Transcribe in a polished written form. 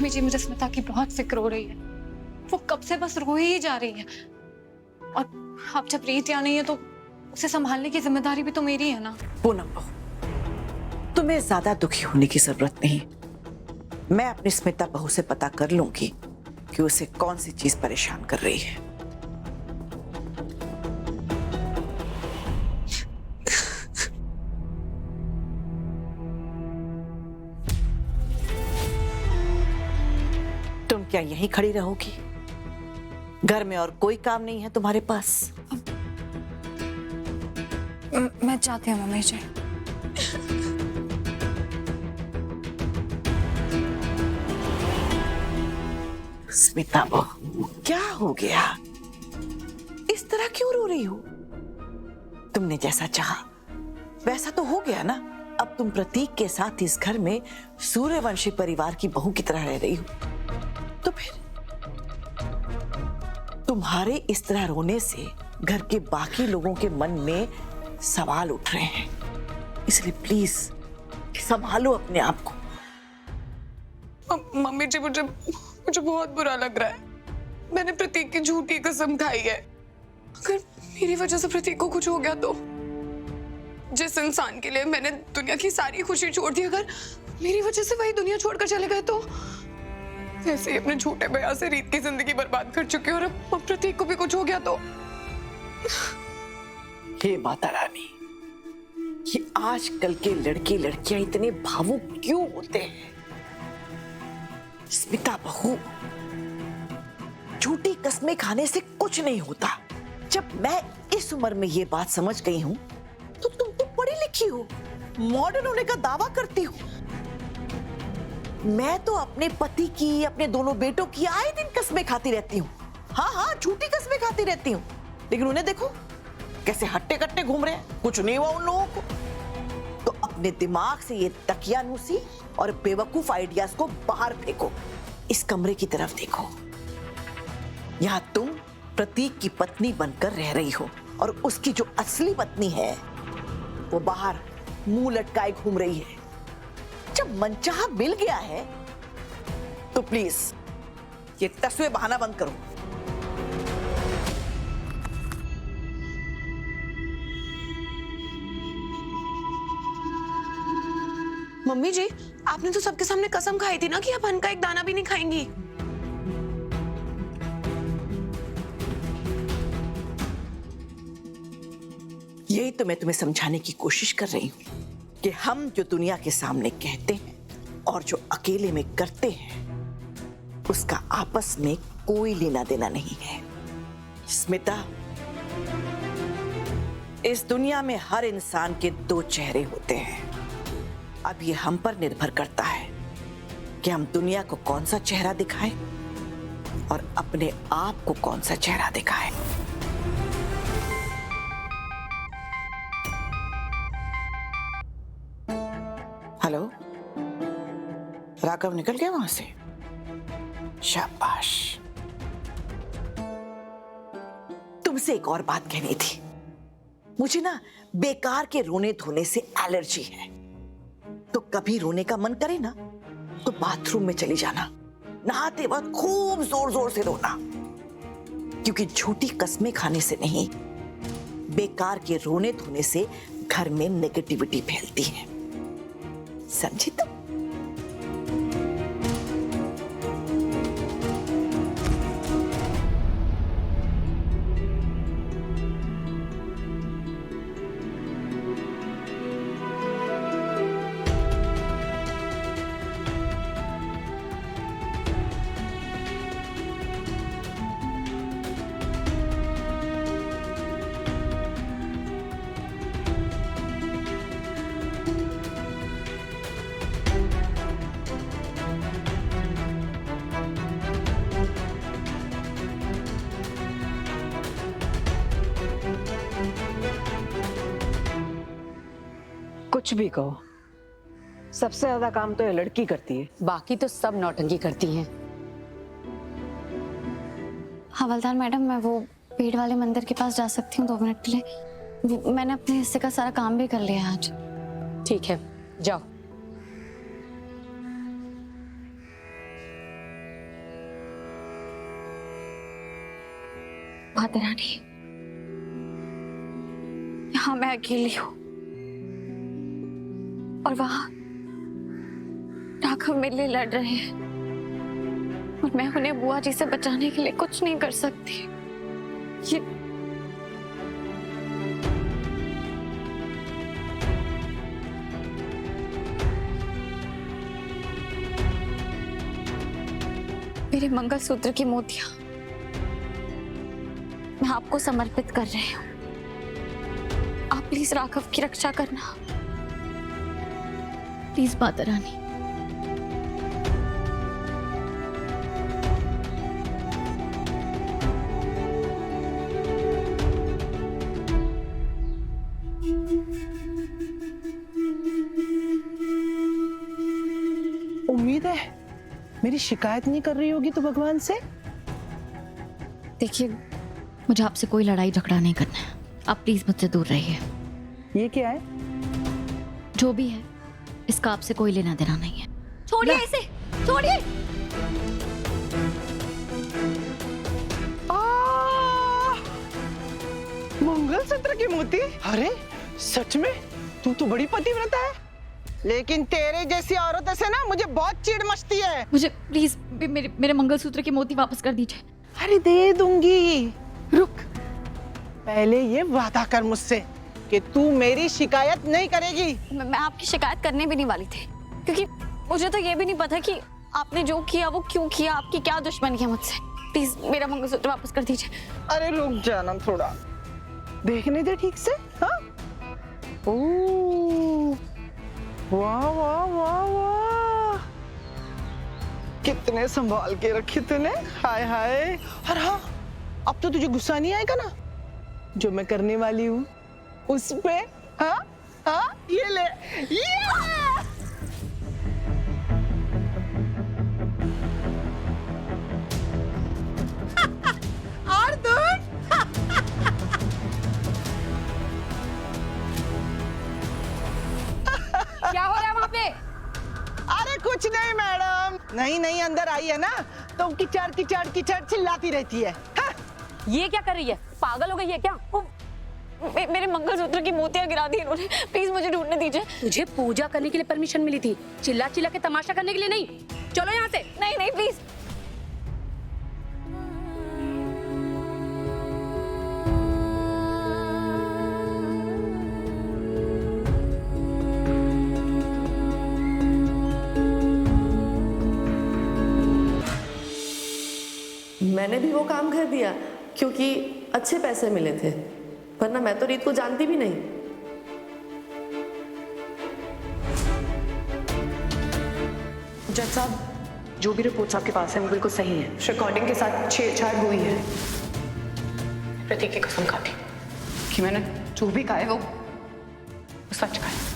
Mummy जी, मुझे स्मिता की बहुत फिक्र हो रही है। वो कब से बस रोई ही जा रही है। और अब जब रीत यहाँ नहीं है तो उसे संभालने की जिम्मेदारी भी तो मेरी है ना। पूनम बहू, तुम्हें ज्यादा दुखी होने की जरूरत नहीं। मैं अपनी स्मिता बहू से पता कर लूंगी कि उसे कौन सी चीज परेशान कर रही है। तुम क्या यहीं खड़ी रहोगी? घर में और कोई काम नहीं है तुम्हारे पास? मैं चाहती हूँ मम्मी जी। स्मिता बहू, क्या हो गया? इस तरह क्यों रो रही हो? तुमने जैसा चाहा वैसा तो हो गया ना। अब तुम प्रतीक के साथ इस घर में सूर्यवंशी परिवार की बहू की तरह रह रही हो। तो फिर तुम्हारे इस तरह रोने से घर के बाकी लोगों के मन में सवाल उठ रहे हैं, इसलिए प्लीज संभालो अपने आप को। मम्मी जी, मुझे बहुत बुरा लग रहा है। मैंने प्रतीक की झूठी कसम खाई है। अगर मेरी वजह से प्रतीक को कुछ हो गया तो, जिस इंसान के लिए मैंने दुनिया की सारी खुशी छोड़ दी, अगर मेरी वजह से वही दुनिया छोड़कर चले गए तो, वैसे ही अपने झूठे बयान से रीत की जिंदगी बर्बाद कर चुके, और अब प्रतीक को भी कुछ हो गया तो। हे माता रानी, ये आजकल के लड़के लड़कियां इतने भावुक क्यों होते हैं? स्मिता बहू, झूठी कस्में खाने से कुछ नहीं होता। जब मैं इस उम्र में ये बात समझ गई हूं तो तुम तो पढ़ी लिखी हो, मॉडर्न होने का दावा करती हो। मैं तो अपने पति की, अपने दोनों बेटों की आए दिन कस्में खाती रहती हूँ। हाँ, झूठी कस्में खाती रहती हूँ, लेकिन उन्हें देखो कैसे हट्टे कट्टे घूम रहे हैं। कुछ नहीं हुआ उन लोगों को। तो अपने दिमाग से ये तकियानुसी और बेवकूफ आइडियाज को बाहर फेंको। इस कमरे की तरफ देखो। यहां तुम प्रतीक की पत्नी बनकर रह रही हो, और उसकी जो असली पत्नी है वो बाहर मुंह लटकाए घूम रही है। जब मनचाहा मिल गया है तो प्लीज ये तस्वे बहाना बंद करो। मम्मी जी, आपने तो सबके सामने कसम खाई थी ना कि आप अन्न का एक दाना भी नहीं खाएंगी। यही तो मैं तुम्हें समझाने की कोशिश कर रही हूं कि हम जो दुनिया के सामने कहते हैं और जो अकेले में करते हैं, उसका आपस में कोई लेना देना नहीं है। स्मिता, इस दुनिया में हर इंसान के दो चेहरे होते हैं। अब ये हम पर निर्भर करता है कि हम दुनिया को कौन सा चेहरा दिखाएं और अपने आप को कौन सा चेहरा दिखाएं। हेलो, राघव निकल गया वहां से? शाबाश। तुमसे एक और बात कहनी थी। मुझे ना बेकार के रोने धोने से एलर्जी है। तो कभी रोने का मन करे ना तो बाथरूम में चली जाना, नहाते वक्त खूब जोर जोर से रोना, क्योंकि झूठी कस्में खाने से नहीं, बेकार के रोने धोने से घर में नेगेटिविटी फैलती है। समझी तुम? कुछ भी कहो, सबसे ज्यादा काम तो ये लड़की करती है, बाकी तो सब नौटंकी करती हैं। हवलदार मैडम, मैं वो पेड़ वाले मंदिर के पास जा सकती हूँ 2 मिनट के लिए? मैंने अपने हिस्से का सारा काम भी कर लिया आज। ठीक है, जाओ। माता रानी, यहाँ मैं अकेली हूँ और वहां राघव मेरे लिए लड़ रहे हैं और मैं उन्हें बुआ जी से बचाने के लिए कुछ नहीं कर सकती। ये मेरे मंगलसूत्र की मोतियां मैं आपको समर्पित कर रही हूँ। आप प्लीज राघव की रक्षा करना, प्लीज माता रानी। उम्मीद है मेरी शिकायत नहीं कर रही होगी तो भगवान से। देखिए, मुझे आपसे कोई लड़ाई झगड़ा नहीं करना है, आप प्लीज मुझसे दूर रहिए। ये क्या है? जो भी है इसका आपसे कोई लेना देना नहीं है। छोड़िए इसे, छोड़िए। मंगलसूत्र की मोती? अरे सच में तू तो बड़ी पतिव्रता है। लेकिन तेरे जैसी औरतों से ना मुझे बहुत चिढ़ मचती है। मुझे प्लीज मेरे मंगलसूत्र की मोती वापस कर दीजिए। अरे दे दूंगी, रुक। पहले ये वादा कर मुझसे कि तू मेरी शिकायत नहीं करेगी। मैं आपकी शिकायत करने भी नहीं वाली थी, क्योंकि मुझे तो ये भी नहीं पता कि आपने जो किया वो क्यों किया, आपकी क्या दुश्मनी है मुझसे। प्लीज मेरा मंगलसूत्र वापस कर दीजिए। अरे रुक जाना थोड़ा, देखने दे ठीक से। हाँ, ओह वाह वाह वाह वाह, कितने संभाल के रखे तूने। हाय हाय। और हाँ, अब तो तुझे गुस्सा नहीं आएगा ना जो मैं करने वाली हूँ उस पे? हाँ हाँ, ये ले, ये। और दूर। क्या हो रहा है वहाँ पे? अरे कुछ नहीं मैडम, नहीं नहीं अंदर आई है ना तो किचड़ किचड़ किचड़ चिल्लाती रहती है। हाँ? ये क्या कर रही है? पागल हो गई है क्या? मेरे मंगलसूत्र की मोतियां गिरा दी इन्होंने, प्लीज मुझे ढूंढने दीजिए। तुझे पूजा करने के लिए परमिशन मिली थी, चिल्ला चिल्ला के तमाशा करने के लिए नहीं। चलो यहाँ से। नहीं नहीं प्लीज। मैंने भी वो काम कर दिया क्योंकि अच्छे पैसे मिले थे, वरना मैं तो रीत को जानती भी नहीं। जज साहब, जो भी रिपोर्ट्स आपके पास है वो बिल्कुल सही है। रिकॉर्डिंग के साथ छेड़छाड़ हुई है। प्रतीक की कसम खाती कि मैंने जो भी कहा है वो सच कहा है।